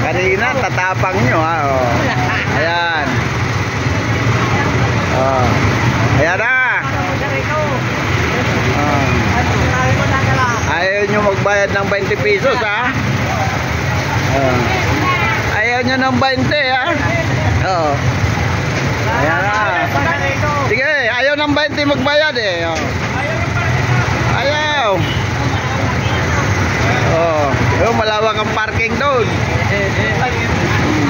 Kanina, tatapang nyo ha. Oh. Ayan. Oh. Ayan na. Oh. Ayaw nyo magbayad ng 20 pesos ha. Oh. Ayaw nyo ng 20 ha. Oh. Ayan na. Sige, ayaw ng 20 magbayad eh. Oh. Ayaw. Oh, yung malawak ang parking doon.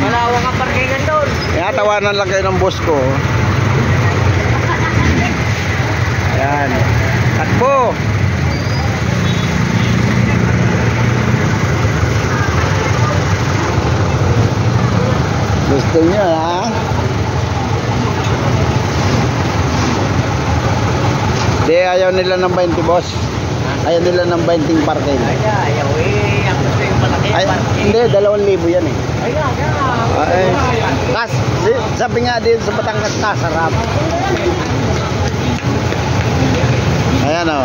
Malawak ang parkingan doon. Kaya tawanan lang kayo ng boss ko. Ayan. Takbo. Gusto nyo ha? Di ayaw nila ng 20 boss. Ayaw nila ng 20 parking. Ayaw eh. Ang gusto yung malaki parking. Hindi, 2,000 yan eh. Ay, kas, sabi nga din sa Batangas, sarap. Ayan o.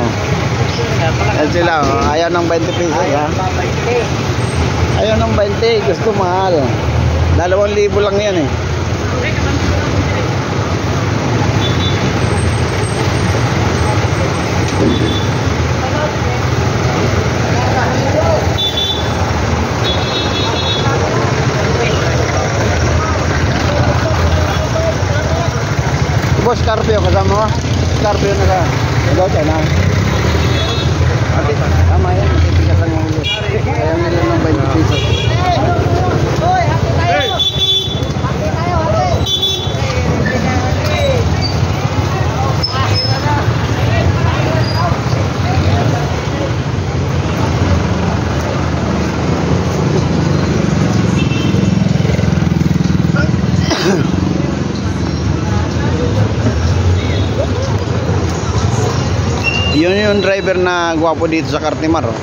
Ayan sila o. Ayaw ng 20 pesos ha. Ayaw ng 20. Gusto mahal. 2,000 lang yan eh. Boss, Scorpio kasama mo? Scorpio na ka. Ikaw tayo na. Tama yan. Matitigas ang ulo. Ayaw nila ng 20 pesos. Hoy, hati tayo. Hati tayo, hati. Yun yung driver na gwapo dito sa Cartimar oh.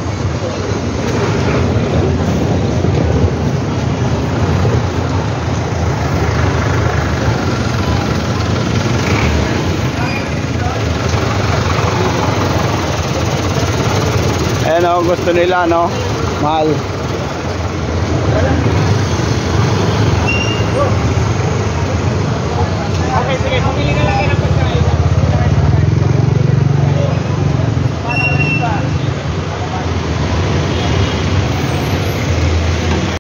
Ayan oh, gusto nila no, mahal.